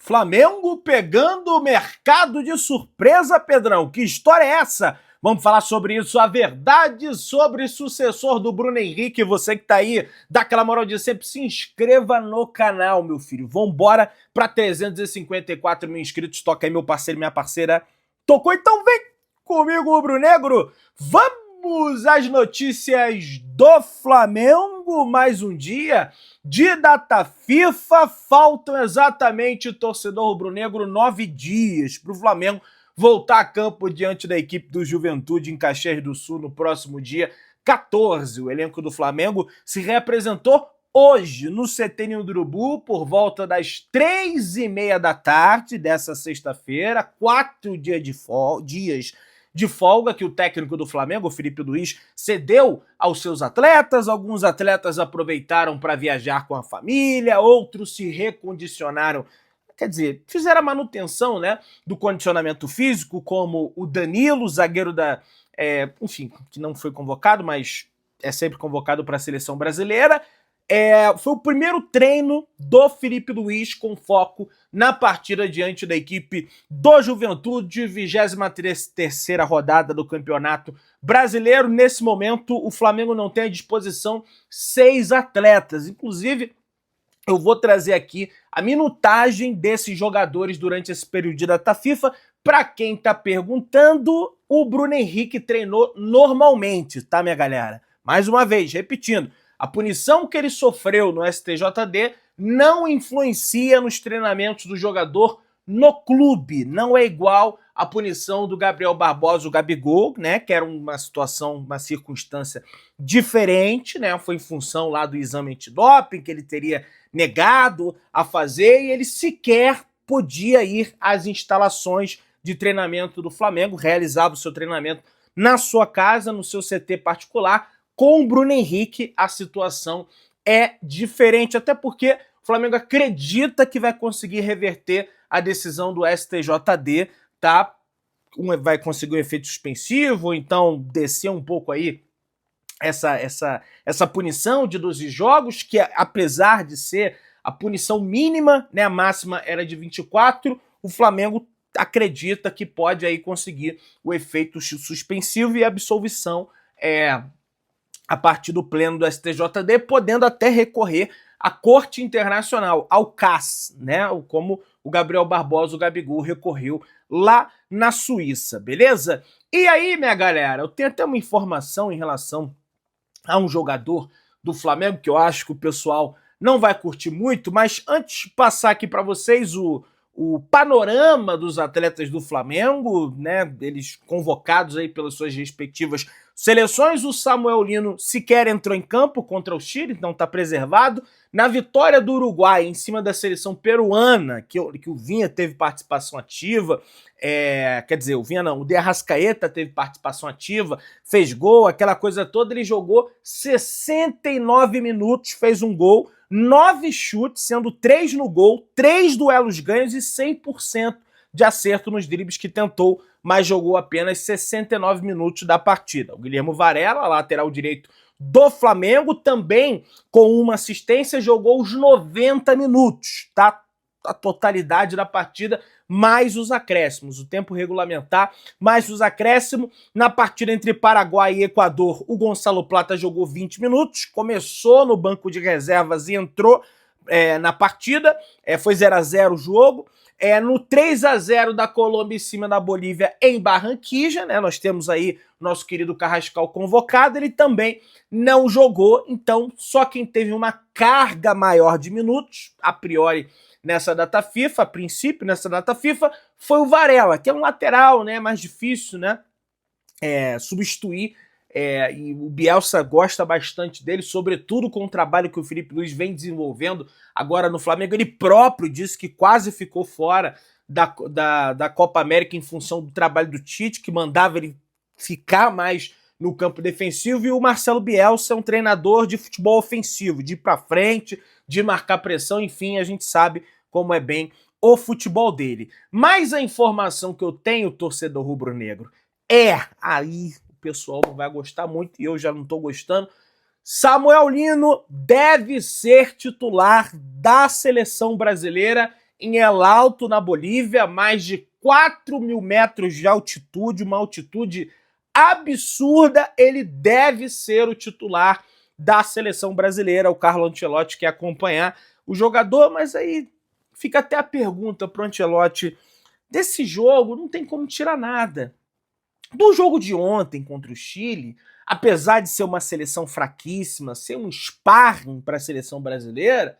Flamengo pegando o mercado de surpresa, Pedrão. Que história é essa? Vamos falar sobre isso, a verdade sobre o sucessor do Bruno Henrique. Você que tá aí, dá aquela moral de sempre, se inscreva no canal, meu filho. Vambora para 354 mil inscritos. Toca aí, meu parceiro e minha parceira. Tocou? Então vem comigo, rubro-negro. Vamos às notícias do Flamengo. Mais um dia de data FIFA. Faltam exatamente, torcedor rubro-negro, 9 dias para o Flamengo voltar a campo diante da equipe do Juventude em Caxias do Sul no próximo dia 14. O elenco do Flamengo se reapresentou hoje no CT Ninho do Urubu por volta das 3h30 da tarde dessa sexta-feira, 4 dias de folga que o técnico do Flamengo, o Felipe Luiz, cedeu aos seus atletas. Alguns atletas aproveitaram para viajar com a família, outros se recondicionaram, quer dizer, fizeram a manutenção, né, do condicionamento físico, como o Danilo, zagueiro enfim, que não foi convocado, mas é sempre convocado para a seleção brasileira. Foi o primeiro treino do Felipe Luiz com foco na partida diante da equipe do Juventude, 23ª rodada do Campeonato Brasileiro. Nesse momento, o Flamengo não tem à disposição 6 atletas, inclusive eu vou trazer aqui a minutagem desses jogadores durante esse período de data FIFA. Para quem tá perguntando, o Bruno Henrique treinou normalmente, tá, minha galera? Mais uma vez, repetindo, a punição que ele sofreu no STJD não influencia nos treinamentos do jogador no clube. Não é igual à punição do Gabriel Barbosa, o Gabigol, né? Que era uma situação, uma circunstância diferente, né? Foi em função lá do exame antidoping que ele teria negado a fazer e ele sequer podia ir às instalações de treinamento do Flamengo, realizava o seu treinamento na sua casa, no seu CT particular. Com o Bruno Henrique, a situação é diferente, até porque o Flamengo acredita que vai conseguir reverter a decisão do STJD, tá? Vai conseguir um efeito suspensivo, então descer um pouco aí essa punição de 12 jogos, que apesar de ser a punição mínima, né, a máxima era de 24, o Flamengo acredita que pode aí conseguir o efeito suspensivo e absolvição a partir do pleno do STJD, podendo até recorrer à Corte Internacional, ao CAS, né, como o Gabriel Barbosa, o Gabigol, recorreu lá na Suíça, beleza? E aí, minha galera, eu tenho até uma informação em relação a um jogador do Flamengo que eu acho que o pessoal não vai curtir muito, mas antes de passar aqui para vocês o panorama dos atletas do Flamengo, né, eles convocados aí pelas suas respectivas seleções. O Samuel Lino sequer entrou em campo contra o Chile, então está preservado. Na vitória do Uruguai em cima da seleção peruana, que o Vinha teve participação ativa, quer dizer, o Vinha não, o De Arrascaeta teve participação ativa, fez gol, aquela coisa toda. Ele jogou 69 minutos, fez um gol, 9 chutes, sendo 3 no gol, 3 duelos ganhos e 100% de acerto nos dribles que tentou, mas jogou apenas 69 minutos da partida. O Guilherme Varela, lateral direito do Flamengo, também com uma assistência, jogou os 90 minutos, tá? A totalidade da partida, mais os acréscimos, o tempo regulamentar, mais os acréscimos. Na partida entre Paraguai e Equador, o Gonçalo Plata jogou 20 minutos, começou no banco de reservas e entrou na partida, foi 0-0 o jogo. No 3-0 da Colômbia em cima da Bolívia em Barranquilla, né, nós temos aí nosso querido Carrascal convocado, ele também não jogou, então só quem teve uma carga maior de minutos, a priori nessa data FIFA, a princípio nessa data FIFA, foi o Varela, que é um lateral, né, mais difícil, né, substituir, e o Bielsa gosta bastante dele, sobretudo com o trabalho que o Felipe Luiz vem desenvolvendo agora no Flamengo. Ele próprio disse que quase ficou fora da Copa América em função do trabalho do Tite, que mandava ele ficar mais no campo defensivo, e o Marcelo Bielsa é um treinador de futebol ofensivo, de ir pra frente, de marcar pressão, enfim, a gente sabe como é bem o futebol dele. Mas a informação que eu tenho, torcedor rubro-negro, aí o pessoal não vai gostar muito, e eu já não tô gostando, Samuel Lino deve ser titular da seleção brasileira em El Alto, na Bolívia, mais de 4.000 metros de altitude, uma altitude absurda. Ele deve ser o titular da seleção brasileira. O Carlo Ancelotti quer acompanhar o jogador, mas aí fica até a pergunta para o Ancelotti: desse jogo não tem como tirar nada. Do jogo de ontem contra o Chile, apesar de ser uma seleção fraquíssima, ser um sparring para a seleção brasileira,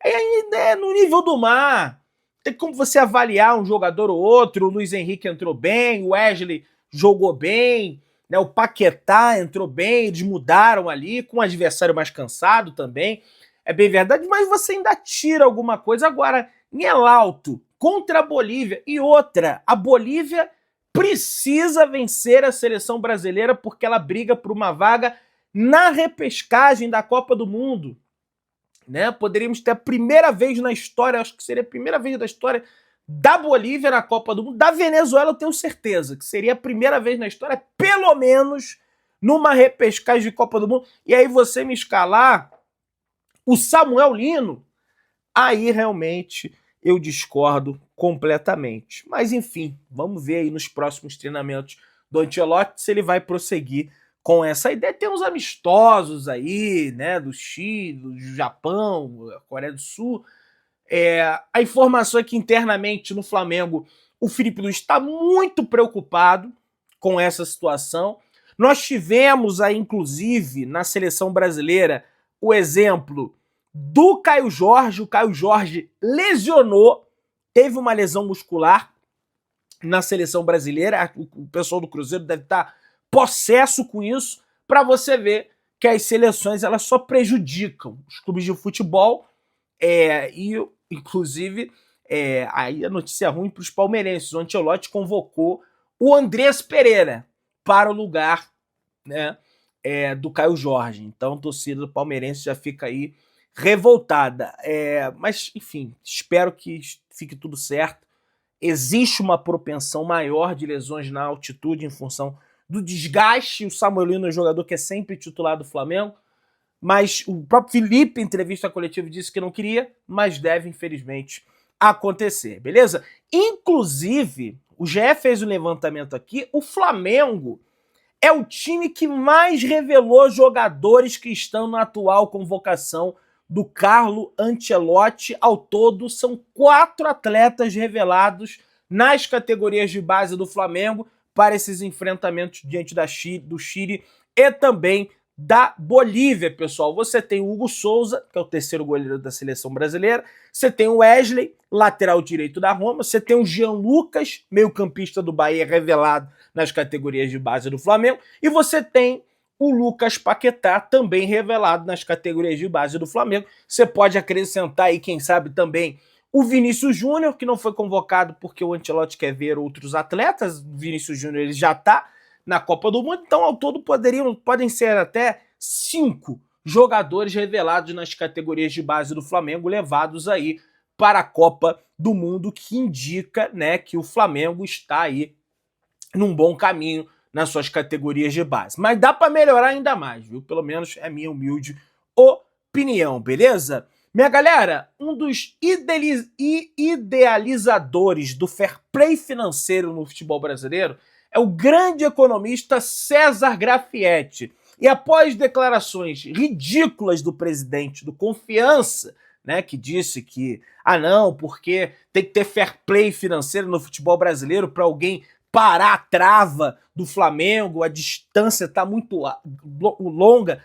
ainda é no nível do mar. Tem como você avaliar um jogador ou outro. O Luiz Henrique entrou bem, o Wesley jogou bem, né? O Paquetá entrou bem, eles mudaram ali, com o adversário mais cansado também. É bem verdade, mas você ainda tira alguma coisa. Agora, em El Alto, contra a Bolívia, e outra, a Bolívia precisa vencer a seleção brasileira porque ela briga por uma vaga na repescagem da Copa do Mundo. Né? Poderíamos ter a primeira vez na história, acho que seria a primeira vez da história da Bolívia na Copa do Mundo. Da Venezuela eu tenho certeza que seria a primeira vez na história, pelo menos numa repescagem de Copa do Mundo. E aí você me escalar o Samuel Lino, aí realmente eu discordo completamente. Mas enfim, vamos ver aí nos próximos treinamentos do Ancelotti se ele vai prosseguir com essa ideia. Tem uns amistosos aí, né, do Chile, do Japão, Coreia do Sul. A informação é que internamente no Flamengo o Felipe Luiz está muito preocupado com essa situação. Nós tivemos aí, inclusive, na seleção brasileira, o exemplo do Caio Jorge. O Caio Jorge lesionou, teve uma lesão muscular na seleção brasileira. O pessoal do Cruzeiro deve estar possesso com isso, para você ver que as seleções elas só prejudicam os clubes de futebol. E, inclusive, aí a notícia ruim para os palmeirenses. O Ancelotti convocou o Andrés Pereira para o lugar, né, do Caio Jorge. Então, a torcida do palmeirense já fica aí revoltada. Mas, enfim, espero que fique tudo certo. Existe uma propensão maior de lesões na altitude em função do desgaste. O Samuel Lino é um jogador que é sempre titular do Flamengo, mas o próprio Felipe, em entrevista coletiva, disse que não queria, mas deve, infelizmente, acontecer, beleza? Inclusive, o GE fez um levantamento aqui, o Flamengo é o time que mais revelou jogadores que estão na atual convocação do Carlo Ancelotti. Ao todo, são 4 atletas revelados nas categorias de base do Flamengo para esses enfrentamentos diante do Chile e também da Bolívia, pessoal. Você tem o Hugo Souza, que é o terceiro goleiro da seleção brasileira. Você tem o Wesley, lateral direito da Roma. Você tem o Jean Lucas, meio-campista do Bahia, revelado nas categorias de base do Flamengo. E você tem o Lucas Paquetá, também revelado nas categorias de base do Flamengo. Você pode acrescentar aí, quem sabe, também o Vinícius Júnior, que não foi convocado porque o Ancelotti quer ver outros atletas. O Vinícius Júnior ele já está na Copa do Mundo, então ao todo podem ser até 5 jogadores revelados nas categorias de base do Flamengo, levados aí para a Copa do Mundo, que indica, né, que o Flamengo está aí num bom caminho nas suas categorias de base. Mas dá para melhorar ainda mais, viu? Pelo menos é minha humilde opinião, beleza? Minha galera, um dos idealizadores do fair play financeiro no futebol brasileiro é o grande economista César Grafietti. E após declarações ridículas do presidente do Confiança, né, que disse que, não, porque tem que ter fair play financeiro no futebol brasileiro para alguém parar a trava do Flamengo, a distância está muito longa,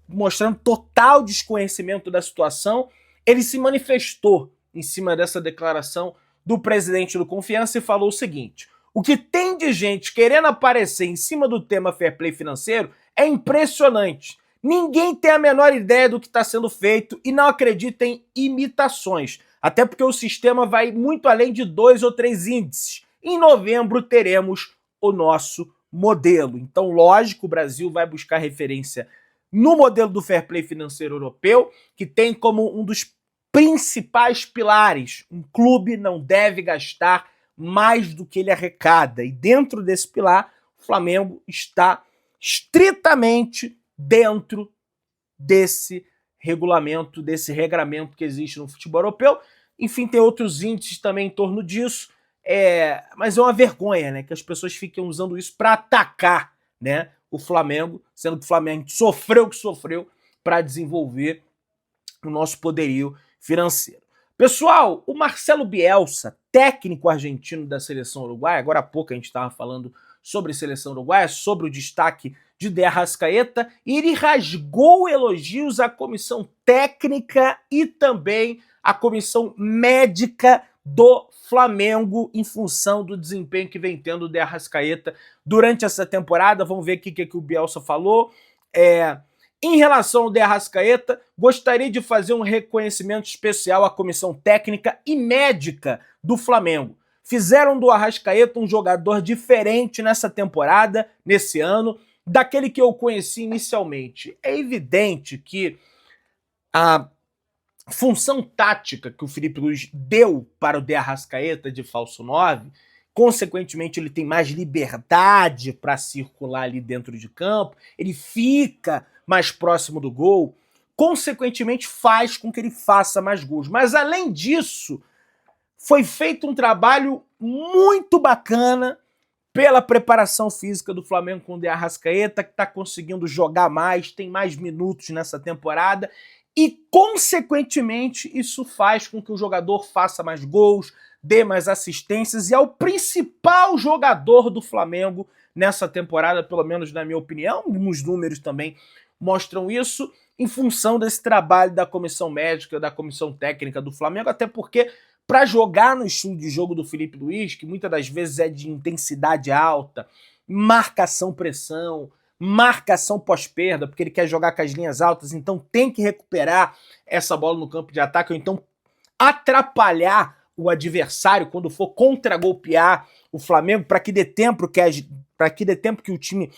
mostrando total desconhecimento da situação, ele se manifestou em cima dessa declaração do presidente do Confiança e falou o seguinte: o que tem de gente querendo aparecer em cima do tema fair play financeiro é impressionante. Ninguém tem a menor ideia do que está sendo feito e não acredita em imitações. Até porque o sistema vai muito além de 2 ou 3 índices. Em novembro teremos o nosso modelo. Então, lógico, o Brasil vai buscar referência no modelo do fair play financeiro europeu, que tem como um dos principais pilares: um clube não deve gastar mais do que ele arrecada. E dentro desse pilar, o Flamengo está estritamente dentro desse regulamento, desse regramento que existe no futebol europeu. Enfim, tem outros índices também em torno disso. Mas é uma vergonha, né, que as pessoas fiquem usando isso para atacar, né, o Flamengo, sendo que o Flamengo sofreu o que sofreu para desenvolver o nosso poderio financeiro. Pessoal, o Marcelo Bielsa, técnico argentino da seleção uruguaia, agora há pouco a gente estava falando sobre a seleção uruguaia, sobre o destaque de De Arrascaeta, e ele rasgou elogios à comissão técnica e também à comissão médica do Flamengo em função do desempenho que vem tendo o De Arrascaeta durante essa temporada. Vamos ver o que o Bielsa falou. Em relação ao De Arrascaeta, gostaria de fazer um reconhecimento especial à comissão técnica e médica do Flamengo. Fizeram do Arrascaeta um jogador diferente nessa temporada, nesse ano, daquele que eu conheci inicialmente. É evidente que a função tática que o Felipe Luiz deu para o De Arrascaeta de falso 9, consequentemente ele tem mais liberdade para circular ali dentro de campo, ele fica mais próximo do gol, consequentemente faz com que ele faça mais gols. Mas além disso, foi feito um trabalho muito bacana pela preparação física do Flamengo com o De Arrascaeta, que está conseguindo jogar mais, tem mais minutos nessa temporada, e, consequentemente, isso faz com que o jogador faça mais gols, dê mais assistências, e é o principal jogador do Flamengo nessa temporada, pelo menos na minha opinião. Os números também mostram isso, em função desse trabalho da comissão médica, da comissão técnica do Flamengo, até porque para jogar no estilo de jogo do Felipe Luiz, que muitas das vezes é de intensidade alta, marcação-pressão, marcação pós-perda, porque ele quer jogar com as linhas altas, então tem que recuperar essa bola no campo de ataque, ou então atrapalhar o adversário quando for contra-golpear o Flamengo, para que dê tempo que o time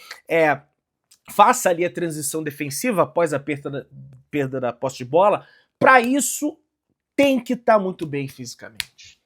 faça ali a transição defensiva após a perda da posse de bola. Para isso, tem que estar muito bem fisicamente.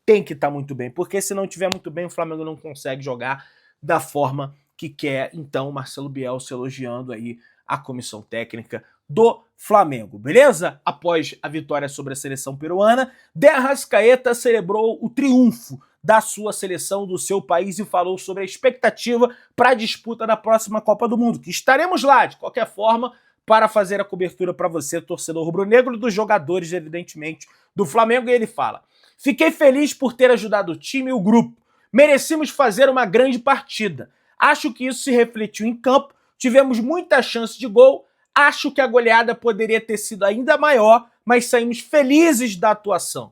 Tem que estar muito bem, porque se não estiver muito bem, o Flamengo não consegue jogar da forma que quer. Então, Marcelo Bielsa elogiando aí a comissão técnica do Flamengo, beleza? Após a vitória sobre a seleção peruana, De Arrascaeta celebrou o triunfo da sua seleção, do seu país, e falou sobre a expectativa para a disputa da próxima Copa do Mundo, que estaremos lá, de qualquer forma, para fazer a cobertura para você, torcedor rubro-negro, dos jogadores, evidentemente, do Flamengo. E ele fala: fiquei feliz por ter ajudado o time e o grupo. Merecemos fazer uma grande partida. Acho que isso se refletiu em campo, tivemos muita chance de gol, acho que a goleada poderia ter sido ainda maior, mas saímos felizes da atuação.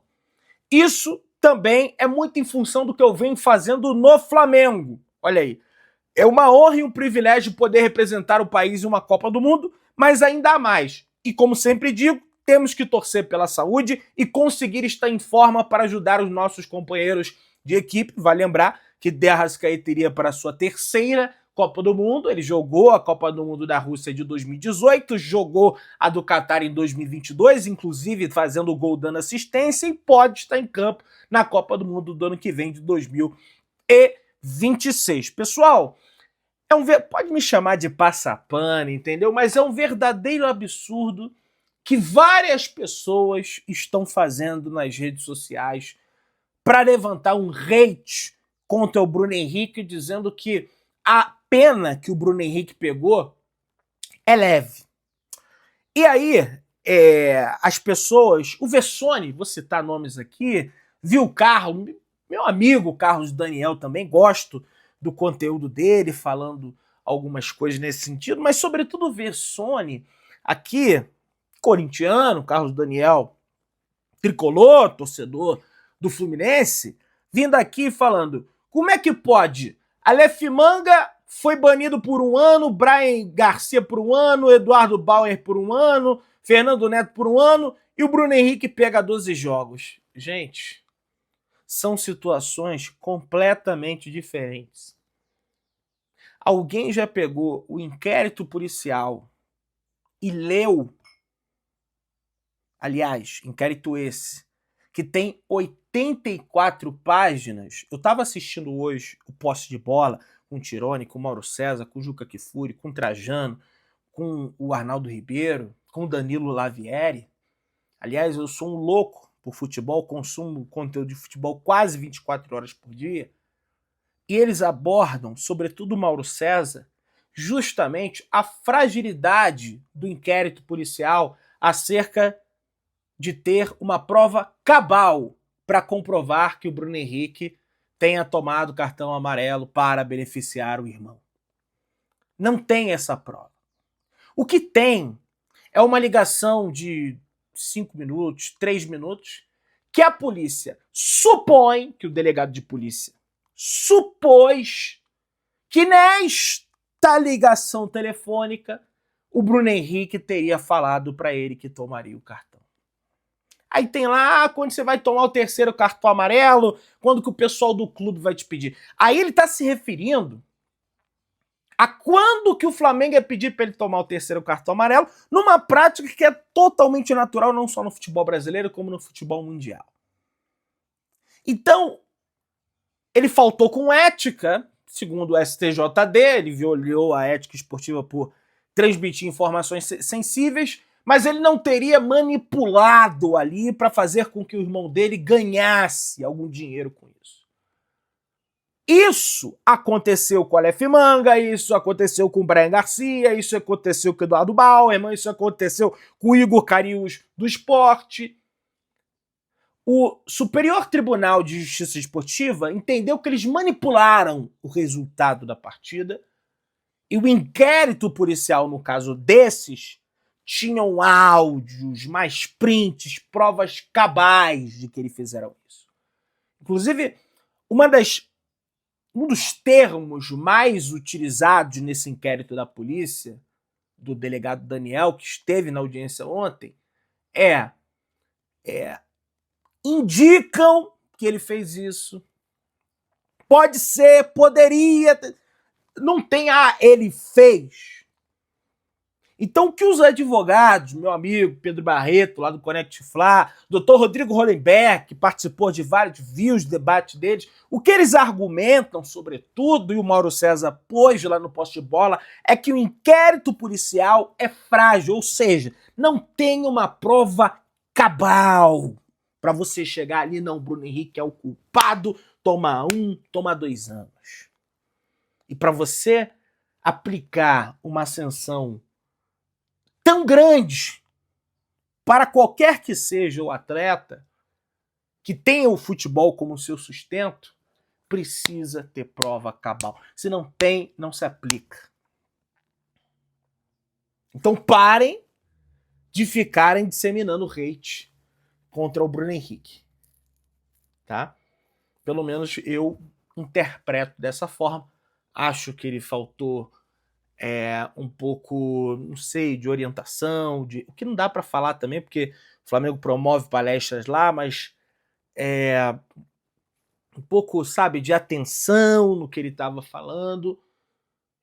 Isso também é muito em função do que eu venho fazendo no Flamengo. Olha aí, é uma honra e um privilégio poder representar o país em uma Copa do Mundo, mas ainda há mais. E como sempre digo, temos que torcer pela saúde e conseguir estar em forma para ajudar os nossos companheiros de equipe. Vai lembrar que De Arrascaeta iria para a sua terceira Copa do Mundo. Ele jogou a Copa do Mundo da Rússia de 2018, jogou a do Catar em 2022, inclusive fazendo o gol, dando assistência, e pode estar em campo na Copa do Mundo do ano que vem, de 2026. Pessoal, pode me chamar de passapano, entendeu? Mas é um verdadeiro absurdo que várias pessoas estão fazendo nas redes sociais para levantar um hate contra o Bruno Henrique, dizendo que a pena que o Bruno Henrique pegou é leve. E aí, as pessoas, o Vessone, vou citar nomes aqui, viu o Carlos, meu amigo Carlos Daniel também, gosto do conteúdo dele, falando algumas coisas nesse sentido, mas sobretudo o Vessone, aqui, corintiano, Carlos Daniel, tricolor, torcedor do Fluminense, vindo aqui falando: como é que pode? Aleph Manga foi banido por um ano, Brian Garcia por um ano, Eduardo Bauer por um ano, Fernando Neto por um ano, e o Bruno Henrique pega 12 jogos. Gente, são situações completamente diferentes. Alguém já pegou o inquérito policial e leu, aliás, inquérito esse, que tem 84 páginas. Eu estava assistindo hoje o Posse de Bola com o Tirone, com o Mauro César, com o Juca Kfouri, com o Trajano, com o Arnaldo Ribeiro, com o Danilo Lavieri. Aliás, eu sou um louco por futebol, consumo conteúdo de futebol quase 24 horas por dia, e eles abordam, sobretudo o Mauro César, justamente a fragilidade do inquérito policial acerca de ter uma prova cabal para comprovar que o Bruno Henrique tenha tomado cartão amarelo para beneficiar o irmão. Não tem essa prova. O que tem é uma ligação de 5 minutos, 3 minutos, que a polícia supõe, que o delegado de polícia supôs que nesta ligação telefônica o Bruno Henrique teria falado para ele que tomaria o cartão. Aí tem lá, quando você vai tomar o terceiro cartão amarelo, quando que o pessoal do clube vai te pedir. Aí ele está se referindo a quando que o Flamengo ia pedir para ele tomar o terceiro cartão amarelo, numa prática que é totalmente natural, não só no futebol brasileiro, como no futebol mundial. Então, ele faltou com ética, segundo o STJD, ele violou a ética esportiva por transmitir informações sensíveis, mas ele não teria manipulado ali para fazer com que o irmão dele ganhasse algum dinheiro com isso. Isso aconteceu com o Aleph Manga, isso aconteceu com o Brian Garcia, isso aconteceu com o Eduardo Bauerman, isso aconteceu com o Igor Cariús do Esporte. O Superior Tribunal de Justiça Esportiva entendeu que eles manipularam o resultado da partida e o inquérito policial, no caso desses, tinham áudios, mais prints, provas cabais de que eles fizeram isso. Inclusive, um dos termos mais utilizados nesse inquérito da polícia, do delegado Daniel, que esteve na audiência ontem, indicam que ele fez isso. Pode ser, poderia, não tem ele fez. Então, o que os advogados, meu amigo Pedro Barreto, lá do Connect Fla, Dr. Rodrigo Hollenberg, que participou de vários, viu os debates deles, o que eles argumentam, sobretudo, e o Mauro César pôs lá no poste de bola, é que o inquérito policial é frágil, ou seja, não tem uma prova cabal para você chegar ali, não, Bruno Henrique é o culpado, toma 1, toma 2 anos. E para você aplicar uma sanção tão grande para qualquer que seja o atleta que tenha o futebol como seu sustento, precisa ter prova cabal. Se não tem, não se aplica. Então parem de ficarem disseminando hate contra o Bruno Henrique. Tá? Pelo menos eu interpreto dessa forma. Acho que ele faltou um pouco, não sei, de orientação, o que não dá para falar também, porque o Flamengo promove palestras lá, mas um pouco, sabe, de atenção no que ele estava falando,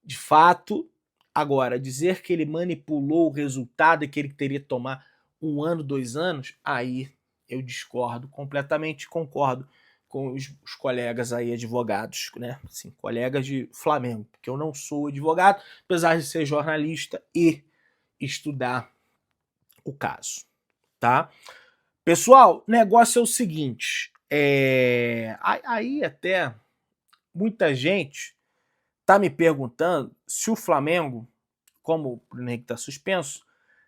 de fato. Agora, dizer que ele manipulou o resultado e que ele teria que tomar 1 ano, 2 anos, aí eu discordo completamente, concordo com os colegas aí advogados, né? Assim, colegas de Flamengo, porque eu não sou advogado, apesar de ser jornalista e estudar o caso, tá? Pessoal, o negócio é o seguinte, aí até muita gente tá me perguntando se o Flamengo, como o Bruno Henrique está suspenso,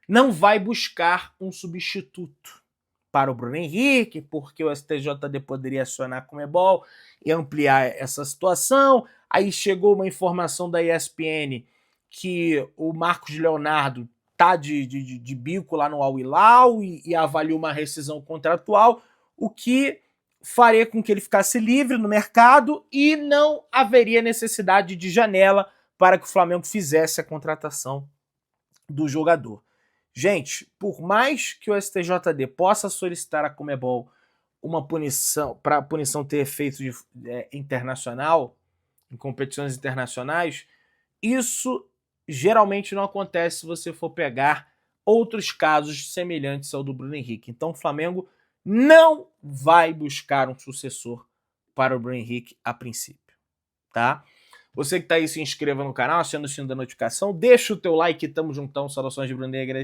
não vai buscar um substituto para o Bruno Henrique, porque o STJD poderia acionar a Conmebol e ampliar essa situação. Aí chegou uma informação da ESPN que o Marcos Leonardo tá de bico lá no Al Hilal e avaliou uma rescisão contratual, o que faria com que ele ficasse livre no mercado e não haveria necessidade de janela para que o Flamengo fizesse a contratação do jogador. Gente, por mais que o STJD possa solicitar à Conmebol uma punição, para a punição ter efeito internacional, em competições internacionais, isso geralmente não acontece se você for pegar outros casos semelhantes ao do Bruno Henrique. Então o Flamengo não vai buscar um sucessor para o Bruno Henrique a princípio, tá? Você que tá aí, se inscreva no canal, aciona o sino da notificação, deixa o teu like, tamo juntão, saudações de Bruno Negras.